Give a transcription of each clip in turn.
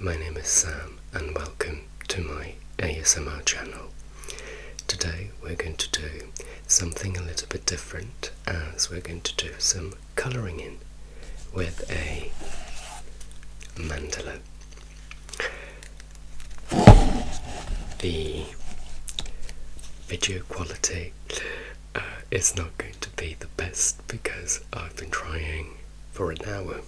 my name is Sam and welcome to my ASMR channel. Today we're going to do something a little bit different, as we're going to do some colouring in with a mandala. The video quality is not going to be the best because I've been trying for an hour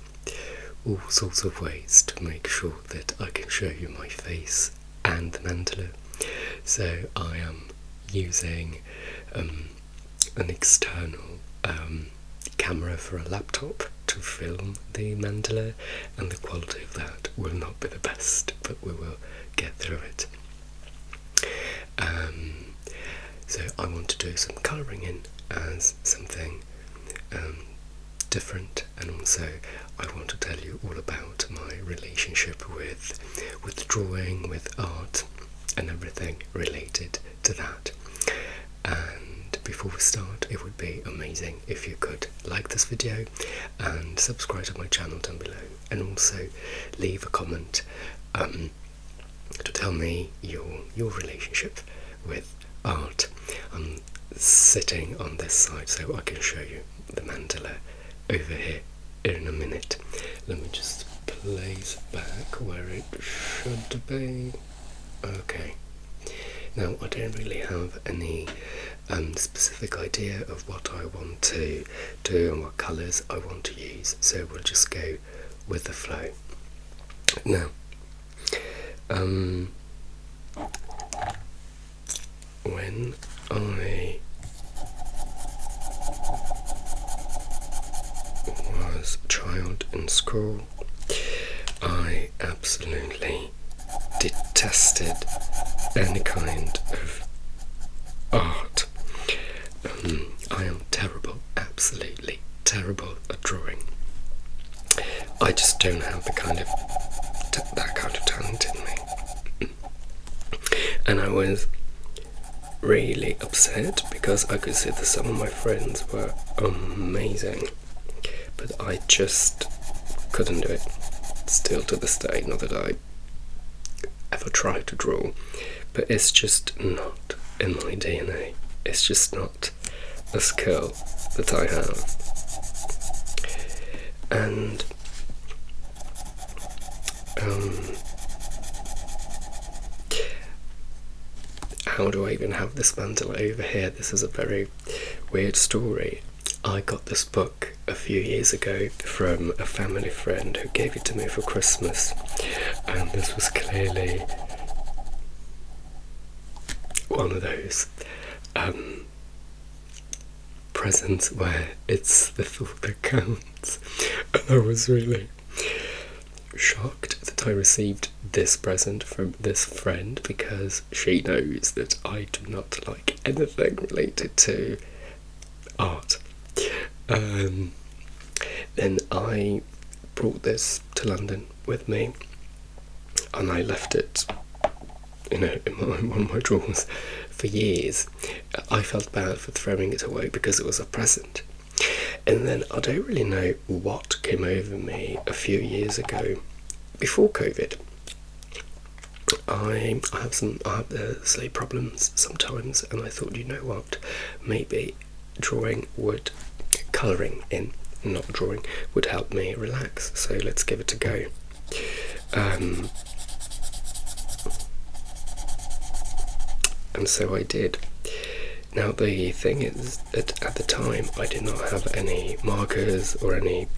all sorts of ways to make sure that I can show you my face and the mandala. So I am using an external camera for a laptop to film the mandala, and the quality of that will not be the best, but we will get through it. So I want to do some colouring in as something different, and also I want to tell you all about my relationship with drawing, with art, and everything related to that. And before we start, it would be amazing if you could like this video and subscribe to my channel down below, and also leave a comment to tell me your relationship with art. I'm sitting on this side so I can show you the mandala over here in a minute. Let me just place back where it should be. Okay. Now I don't really have any specific idea of what I want to do and what colours I want to use, so we'll just go with the flow. Now, when I was a child in school, I absolutely detested any kind of art. I am terrible, absolutely terrible at drawing. I just don't have that kind of talent in me. And I was really upset because I could see that some of my friends were amazing, but I just couldn't do it. Still to this day, not that I ever tried to draw, but it's just not in my DNA. It's just not a skill that I have. And how do I even have this mandala over here? This is a very weird story. I got this book a few years ago from a family friend who gave it to me for Christmas, and this was clearly one of those presents where it's the thought that counts. And I was really shocked that I received this present from this friend, because she knows that I do not like anything related to art. Then I brought this to London with me, and I left it in one of my drawers for years. I felt bad for throwing it away because it was a present. And then I don't really know what came over me a few years ago, before COVID. I have sleep problems sometimes, and I thought, you know what, maybe colouring in, not drawing, would help me relax, so let's give it a go. And so I did. Now the thing is that at the time I did not have any markers or any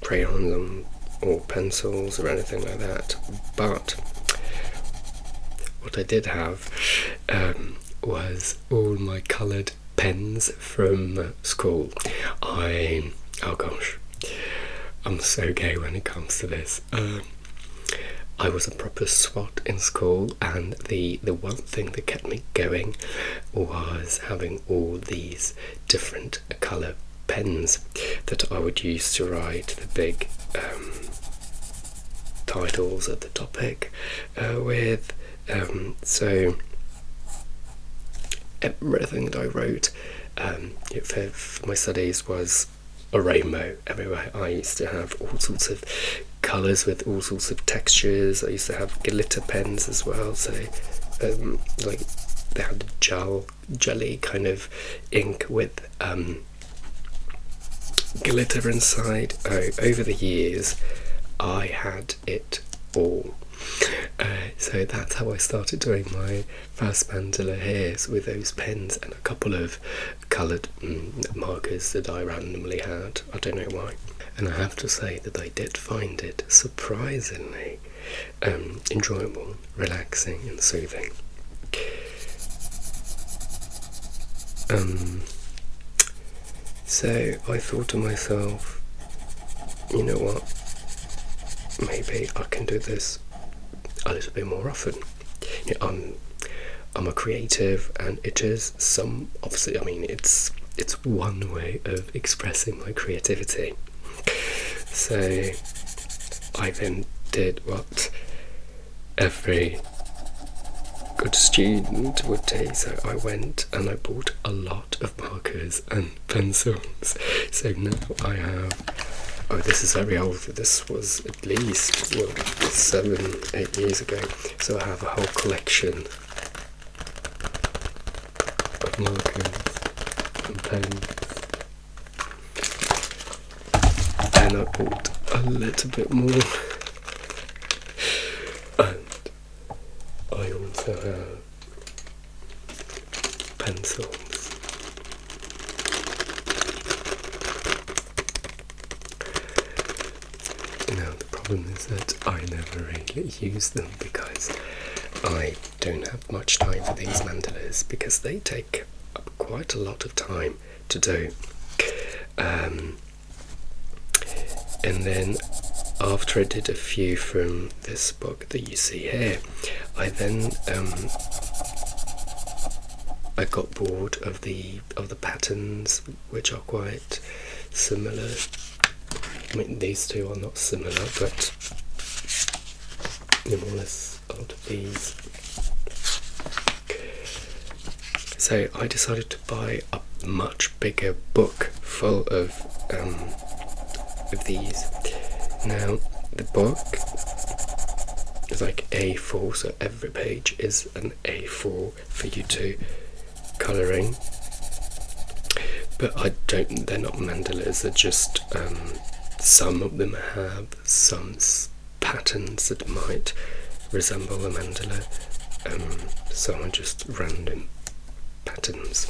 crayons or pencils or anything like that, but what I did have was all my coloured pens from school. Oh gosh, I'm so gay when it comes to this. I was a proper swot in school, and the one thing that kept me going was having all these different colour pens that I would use to write the big titles of the topic with. So everything that I wrote for my studies was a rainbow everywhere. I used to have all sorts of colours with all sorts of textures. I used to have glitter pens as well, so like they had jelly kind of ink with glitter inside. Over the years I had it all. So that's how I started doing my first mandala hairs, with those pens and a couple of coloured markers that I randomly had. I don't know why. And I have to say that I did find it surprisingly enjoyable, relaxing and soothing. So I thought to myself, you know what, maybe I can do this a little bit more often. You know, I'm a creative, and it is obviously, I mean, it's one way of expressing my creativity. So I then did what every good student would do. So I went and I bought a lot of markers and pencils. So now I have, oh, this is very old. This was at least 7-8 years ago. So I have a whole collection of markers and pens. And I bought a little bit more. And I also have pencils. Now the problem is that I never really use them because I don't have much time for these mandalas, because they take up quite a lot of time to do. And then after I did a few from this book that you see here, I then I got bored of the patterns, which are quite similar. I mean, these two are not similar, but more or less a lot of these. So I decided to buy a much bigger book full of these. Now the book is like A4, so every page is an A4 for you to colouring. But they're not mandalas, they're just some of them have some patterns that might resemble a mandala. Some are just random patterns.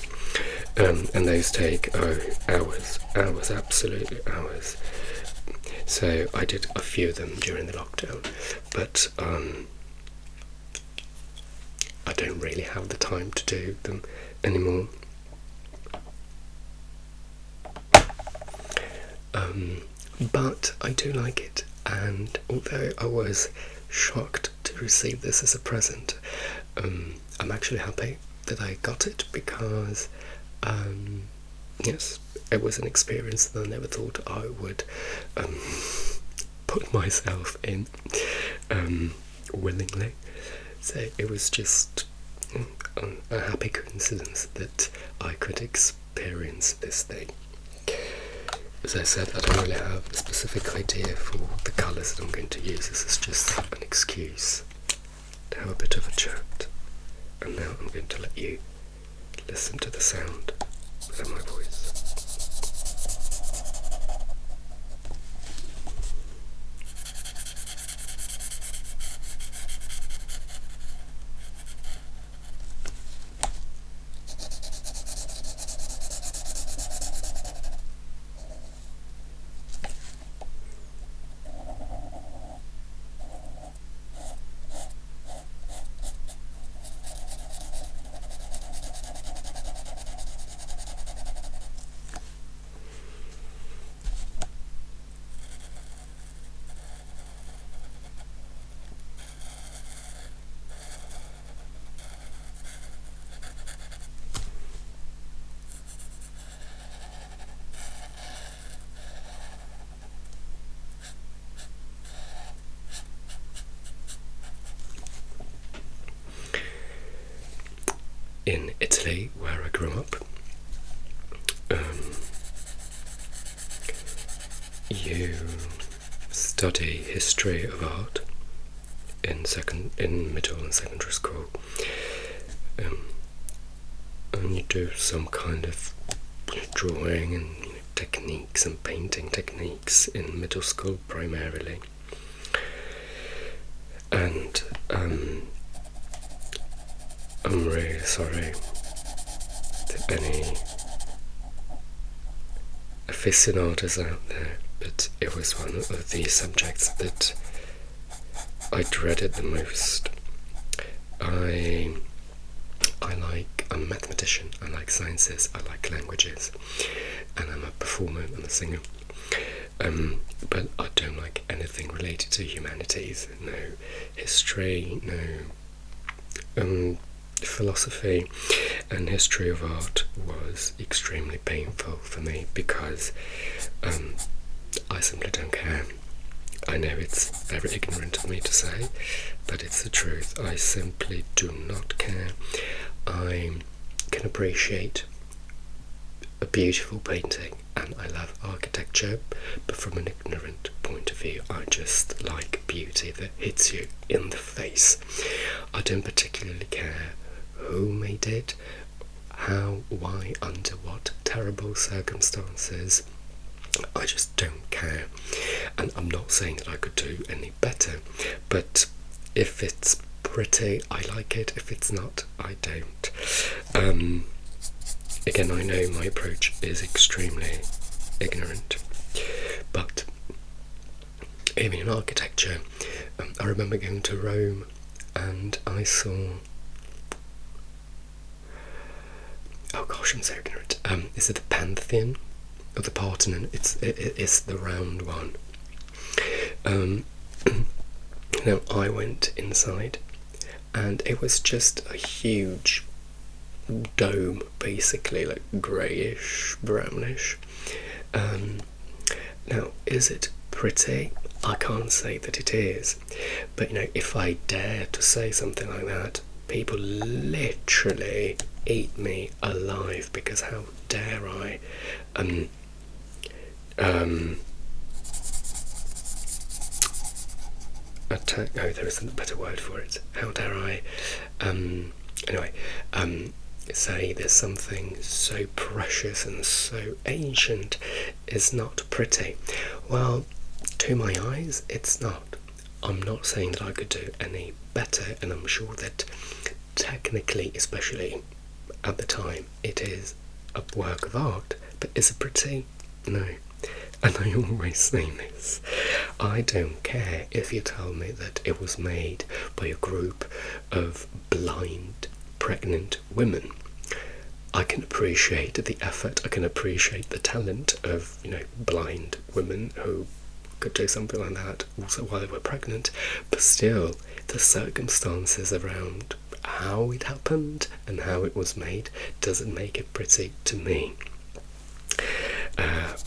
And those take hours, absolutely hours. So I did a few of them during the lockdown, but I don't really have the time to do them anymore. But I do like it, and although I was shocked to receive this as a present, I'm actually happy that I got it, because yes, it was an experience that I never thought I would put myself in willingly. So it was just a happy coincidence that I could experience this thing. As I said, I don't really have a specific idea for the colours that I'm going to use. This is just an excuse to have a bit of a chat. And now I'm going to let you listen to the sound of my voice. In Italy, where I grew up, you study history of art in middle and secondary school, and you do some kind of drawing and techniques and painting techniques in middle school primarily, and I'm really sorry to any aficionados out there, but it was one of the subjects that I dreaded the most. I'm a mathematician, I like sciences, I like languages, and I'm a performer, I'm a singer, but I don't like anything related to humanities. No history, no philosophy, and history of art was extremely painful for me because I simply don't care. I know it's very ignorant of me to say, but it's the truth. I simply do not care. I can appreciate a beautiful painting and I love architecture, but from an ignorant point of view, I just like beauty that hits you in the face. I don't particularly care who made it, how, why, under what terrible circumstances. I just don't care, and I'm not saying that I could do any better, but if it's pretty, I like it. If it's not, I don't. Again, I know my approach is extremely ignorant, but even in architecture, I remember going to Rome and I saw, oh gosh, I'm so ignorant, is it the Pantheon? Or the Parthenon? It's the round one. Now I went inside and it was just a huge dome, basically, like greyish, brownish. Now, is it pretty? I can't say that it is, but if I dare to say something like that, people literally eat me alive, because how dare I attack, no, there isn't a better word for it. How dare I say there's something so precious and so ancient is not pretty. Well, to my eyes, it's not. I'm not saying that I could do any better, and I'm sure that technically, especially at the time, it is a work of art, but is it pretty? No. And I always say this, I don't care if you tell me that it was made by a group of blind, pregnant women. I can appreciate the effort, I can appreciate the talent of, blind women who could do something like that also while they were pregnant, but still, the circumstances around how it happened and how it was made doesn't make it pretty to me.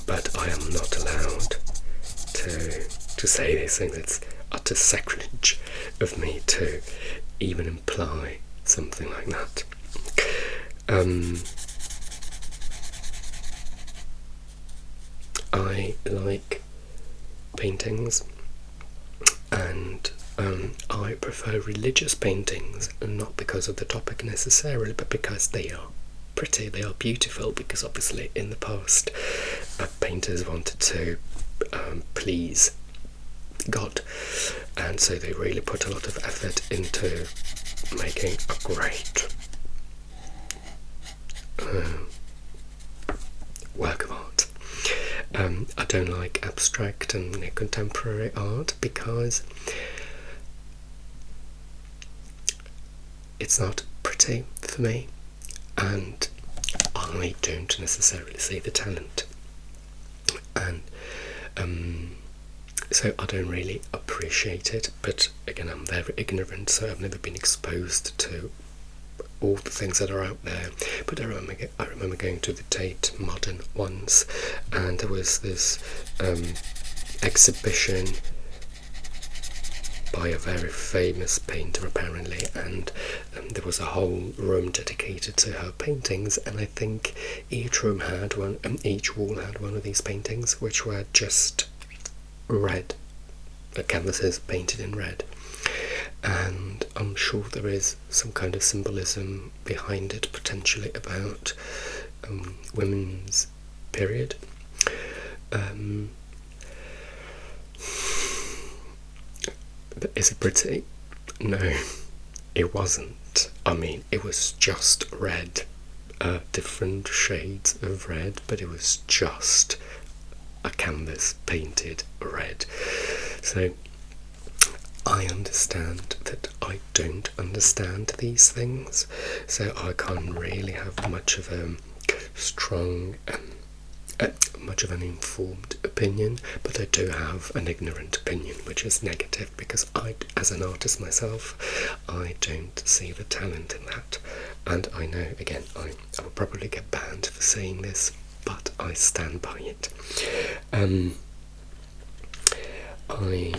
But I am not allowed to say these things. It's utter sacrilege of me to even imply something like that. I like paintings, and I prefer religious paintings, not because of the topic necessarily, but because they are pretty, they are beautiful, because obviously in the past painters wanted to please God, and so they really put a lot of effort into making a great work of art. I don't like abstract and contemporary art because it's not pretty for me, and I don't necessarily see the talent, and so I don't really appreciate it. But again, I'm very ignorant, so I've never been exposed to all the things that are out there. But I remember going to the Tate Modern once, and there was this exhibition by a very famous painter apparently, and there was a whole room dedicated to her paintings, and I think each room had one, each wall had one of these paintings, which were just red, canvases painted in red, and I'm sure there is some kind of symbolism behind it, potentially about women's period. But is it pretty? No, it wasn't. I mean, it was just red, different shades of red, but it was just a canvas painted red. So I understand that I don't understand these things, so I can't really have much of a strong, much of an informed opinion, but I do have an ignorant opinion, which is negative, because I, as an artist myself, I don't see the talent in that. And I know, again, I will probably get banned for saying this, but I stand by it. I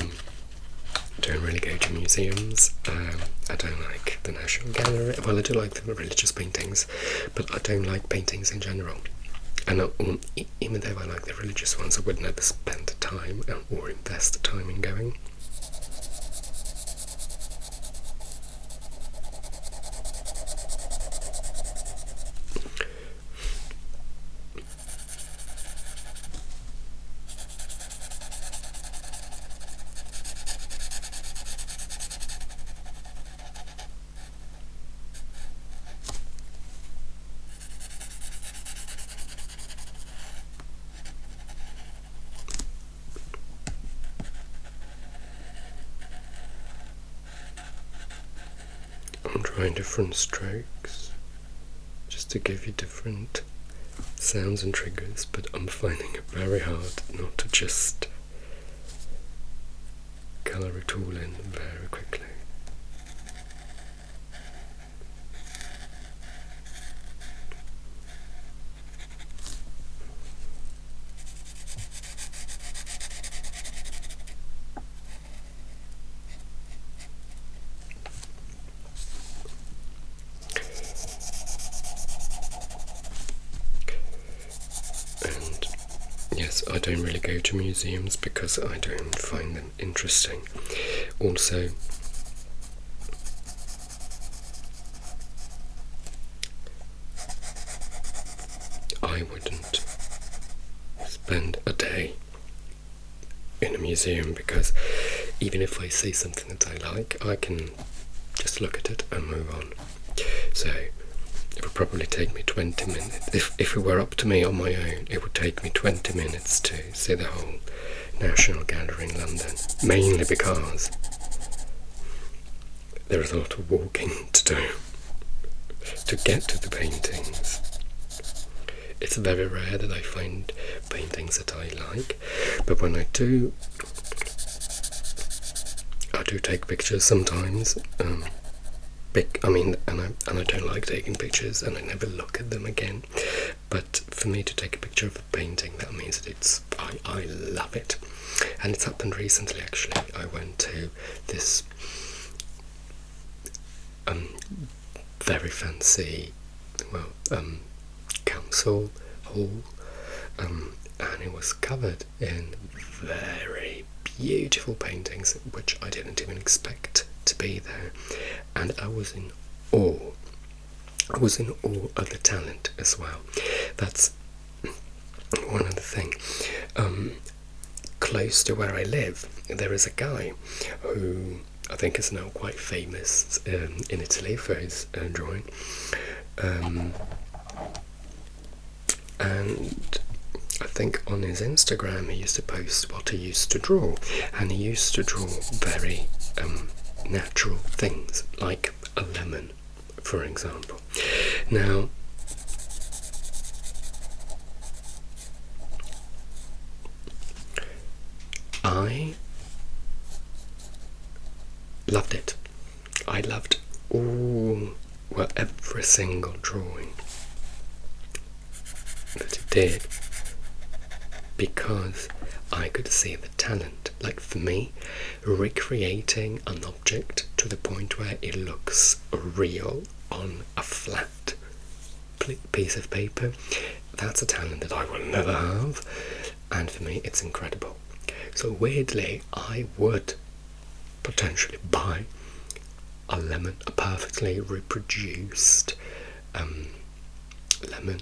don't really go to museums. I don't like the National Gallery. Well, I do like the religious paintings, but I don't like paintings in general. And even though I like the religious ones, I would never spend the time or invest the time in going. I'm trying different strokes just to give you different sounds and triggers, but I'm finding it very hard not to just colour it all in very quickly. Yes, I don't really go to museums because I don't find them interesting. Also, I wouldn't spend a day in a museum, because even if I see something that I like, I can just look at it and move on. So it would probably take me 20 minutes. If it were up to me on my own, it would take me 20 minutes to see the whole National Gallery in London, mainly because there is a lot of walking to do to get to the paintings. It's very rare that I find paintings that I like, but when I do take pictures sometimes. And I don't like taking pictures, and I never look at them again. But for me to take a picture of a painting, that means that I love it. And it's happened recently, actually. I went to this very fancy, council hall, and it was covered in very beautiful paintings, which I didn't even expect to be there, and I was in awe. I was in awe of the talent as well. That's one other thing. Close to where I live, there is a guy who I think is now quite famous in Italy for his drawing, and I think on his Instagram he used to post what he used to draw, and he used to draw very natural things, like a lemon, for example. Now, I loved it. I loved every single drawing that he did, because I could see the talent. Like, for me, recreating an object to the point where it looks real on a flat piece of paper, that's a talent that I will never have, and for me it's incredible. So weirdly, I would potentially buy a perfectly reproduced lemon,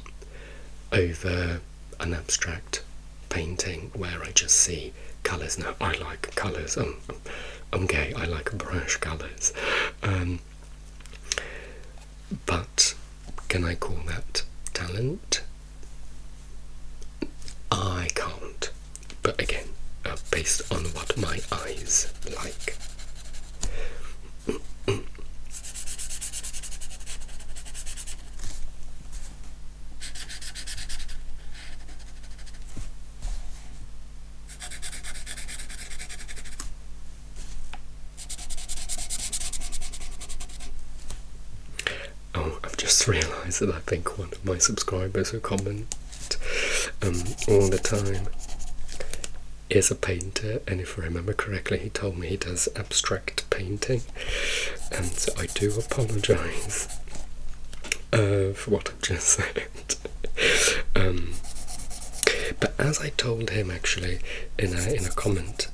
over an abstract painting where I just see colours. Now, I like colours. I'm gay. I like brash colours. But can I call that talent? I can't. But again, based on what my eyes like. Oh, I've just realised that I think one of my subscribers who comment all the time is a painter, and if I remember correctly, he told me he does abstract painting, and so I do apologise for what I've just said. But as I told him actually in a comment,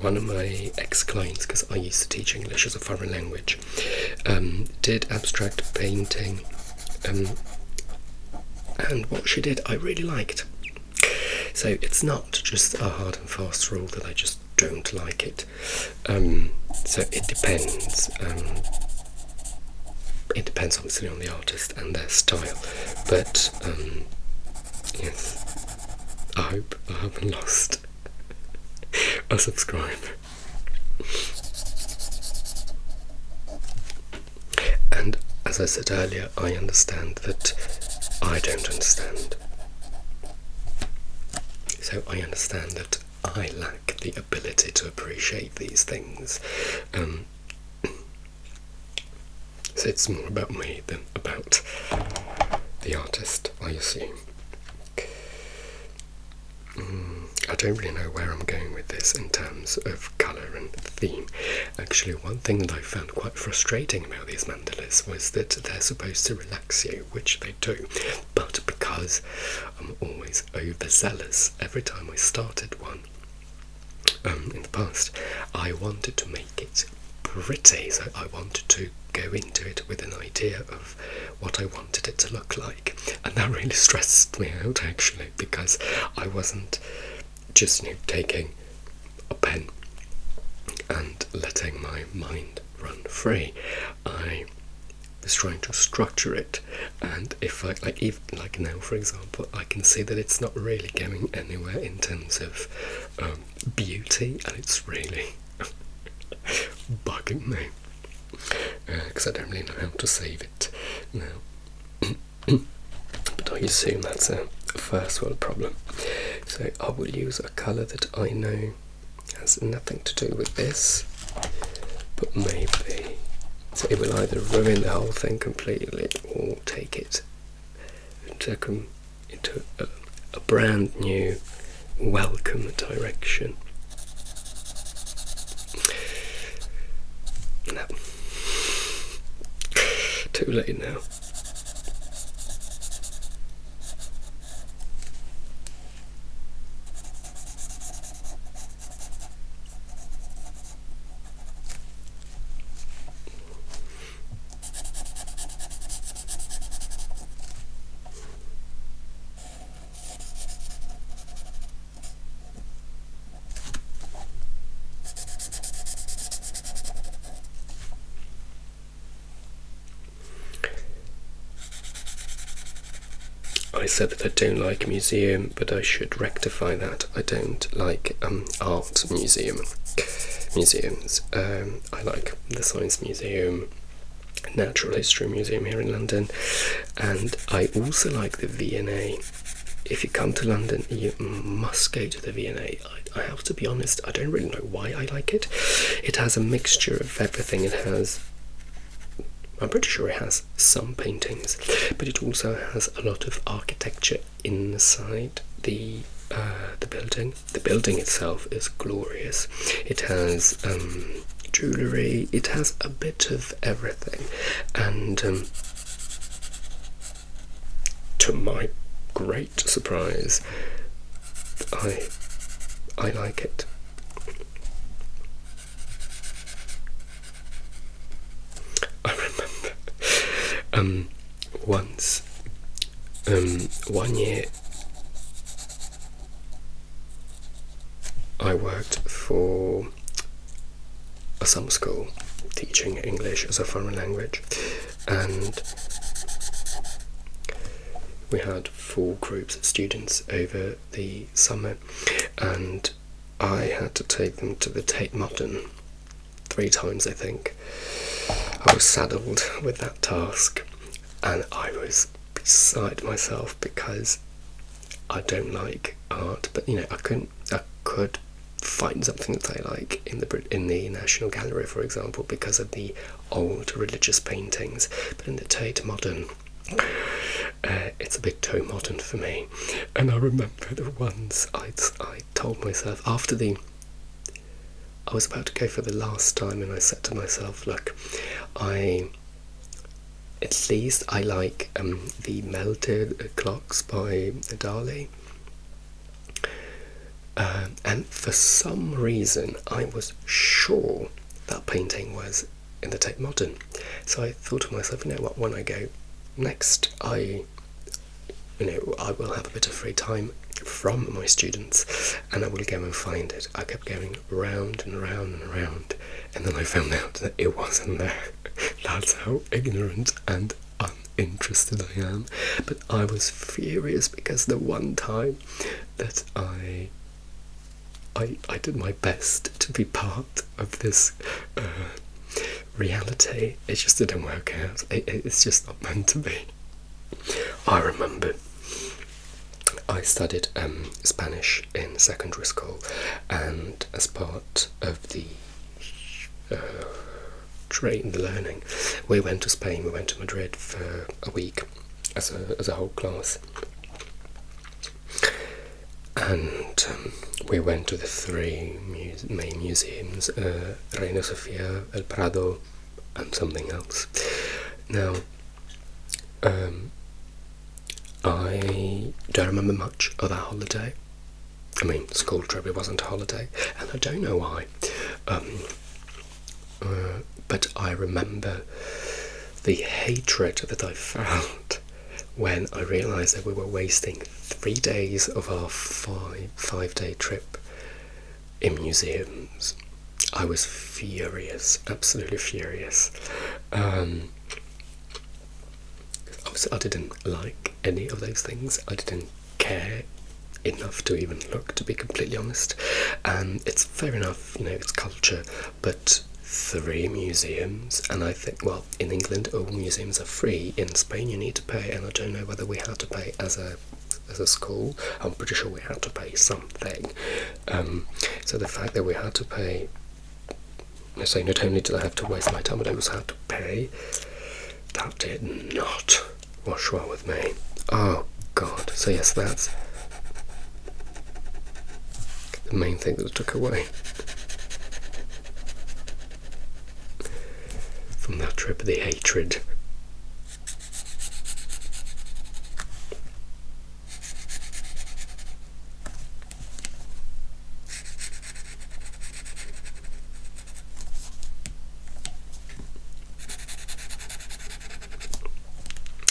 one of my ex-clients, because I used to teach English as a foreign language, did abstract painting, and what she did I really liked. So it's not just a hard and fast rule that I just don't like it. So it depends. It depends obviously on the artist and their style, but yes, I hope I haven't lost a subscriber. And as I said earlier, I understand that I don't understand. So I understand that I lack the ability to appreciate these things. So it's more about me than about the artist, I assume. I don't really know where I'm going with this in terms of colour and theme. Actually, one thing that I found quite frustrating about these mandalas was that they're supposed to relax you, which they do, but because I'm always overzealous, every time I started one in the past, I wanted to make it pretty, so I wanted to go into it with an idea of what I wanted it to look like, and that really stressed me out actually, because I wasn't just taking a pen and letting my mind run free. I was trying to structure it, and if I even like now, for example, I can see that it's not really going anywhere in terms of beauty, and it's really bugging me because I don't really know how to save it now. But I assume that's a first world problem. So I will use a colour that I know has nothing to do with this, but maybe. So it will either ruin the whole thing completely or take it into a brand new, welcome direction. No. Too late now. I said that I don't like museum, but I should rectify that. I don't like art museums. I like the Science Museum, Natural History Museum here in London, and I also like the V&A. If you come to London, you must go to the V&A. I have to be honest, I don't really know why I like it. It has a mixture of everything. I'm pretty sure it has some paintings, but it also has a lot of architecture inside the building. The building itself is glorious. It has jewellery, it has a bit of everything, and to my great surprise, I like it. I remember once, 1 year, I worked for a summer school teaching English as a foreign language, and we had 4 groups of students over the summer, and I had to take them to the Tate Modern 3 times, I think. I was saddled with that task, and I was beside myself because I don't like art, but I could find something that I like in the National Gallery, for example, because of the old religious paintings. But in the Tate Modern, it's a bit too modern for me. And I remember the ones I told myself after I was about to go for the last time, and I said to myself, look, at least I like the Melted Clocks by Dali. And for some reason, I was sure that painting was in the Tate Modern. So I thought to myself, you know what, when I go next, I will have a bit of free time from my students, and I will go and find it. I kept going round and round and round, and then I found out that it wasn't there. That's how ignorant and uninterested I am. But I was furious because the one time that I did my best to be part of this reality, it just didn't work out. It's just not meant to be. I remember I studied Spanish in secondary school, and as part of the learning, we went to Spain. We went to Madrid for a week as a whole class, and we went to the 3 main museums: Reina Sofia, El Prado, and something else. Now, I don't remember much of that holiday. I mean, school trip, it wasn't a holiday, and I don't know why. But I remember the hatred that I felt when I realised that we were wasting 3 days of our 5-day trip in museums. I was furious, absolutely furious. I didn't like any of those things. I didn't care enough to even look, to be completely honest. And it's fair enough, it's culture, but 3 museums, and I think, well, in England all museums are free. In Spain you need to pay, and I don't know whether we had to pay as a school. I'm pretty sure we had to pay something. So the fact that we had to pay, so not only did I have to waste my time, but I also had to pay, that did not wash well with me. Oh God. So yes, that's the main thing that I took away from that trip, the hatred.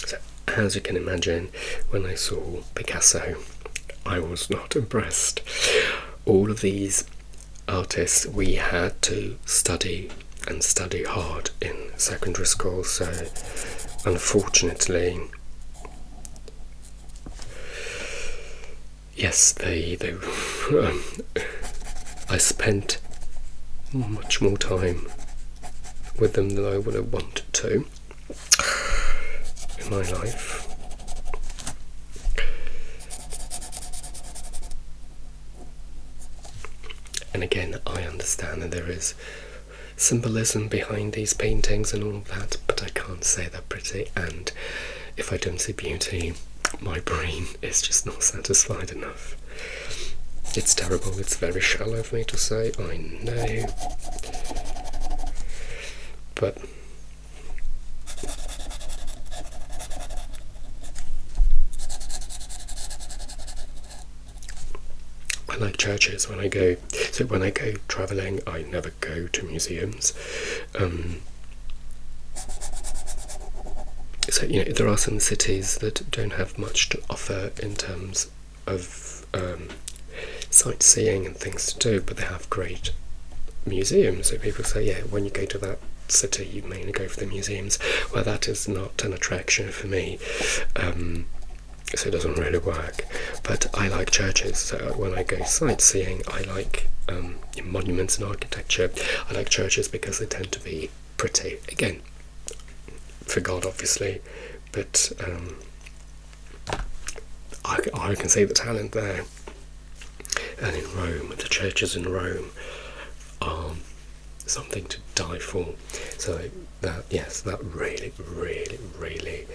So, as you can imagine, when I saw Picasso, I was not impressed. All of these artists we had to study and study hard in secondary school, so unfortunately, yes, I spent much more time with them than I would have wanted to in my life. And again, I understand that there is symbolism behind these paintings and all of that, but I can't say they're pretty, and if I don't see beauty, my brain is just not satisfied enough. It's terrible, it's very shallow of me to say, I know, but I like churches when I go. So when I go travelling, I never go to museums. So, you know, there are some cities that don't have much to offer in terms of sightseeing and things to do, but they have great museums. So people say, yeah, when you go to that city, you mainly go for the museums. Well, that is not an attraction for me. So it doesn't really work. But I like churches. So when I go sightseeing, I like monuments and architecture. I like churches because they tend to be pretty. Again, for God, obviously, but I can see the talent there. And in Rome, the churches in Rome are something to die for. So that, yes, that really, really, really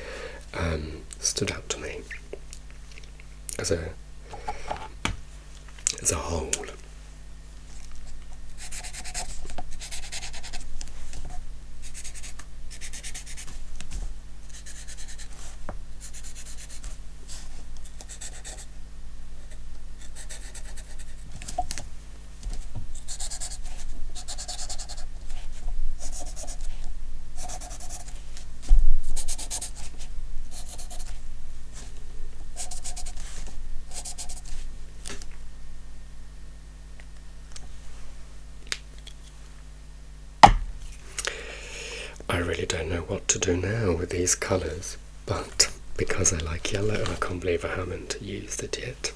stood out to me as a whole. I really don't know what to do now with these colours, but because I like yellow and I can't believe I haven't used it yet,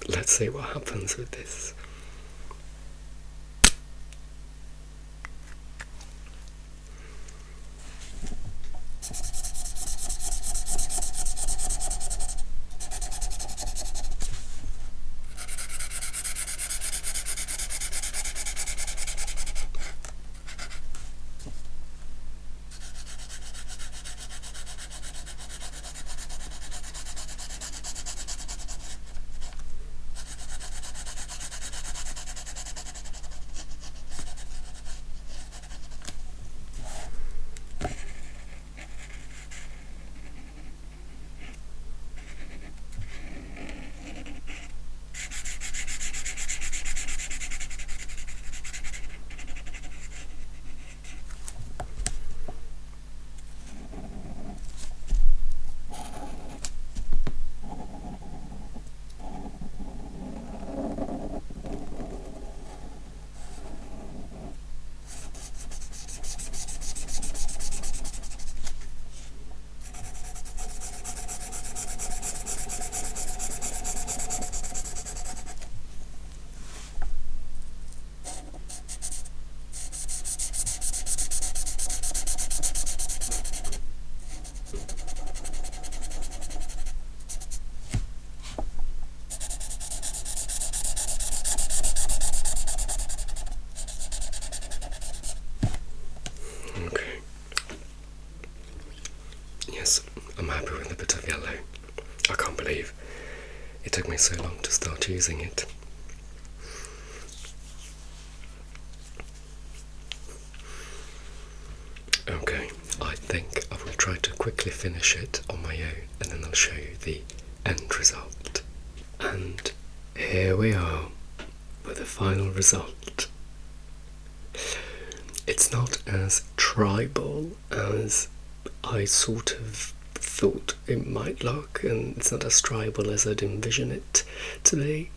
let's see what happens with this. Okay. Yes, I'm happy with a bit of yellow. I can't believe it took me so long to start using it. Okay, I think I will try to quickly finish it on my own and then I'll show you the end result. And here we are with the final result. It's not as tribal as I sort of thought it might look, and it's not as tribal as I'd envision it to be.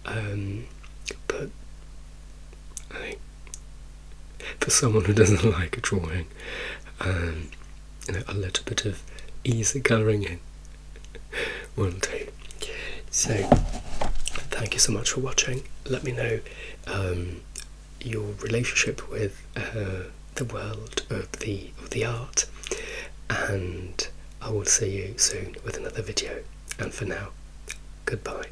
But I think for someone who doesn't like a drawing, you know, a little bit of easy colouring in will do. So, thank you so much for watching. Let me know your relationship with the world of the art, and I will see you soon with another video. And for now, goodbye.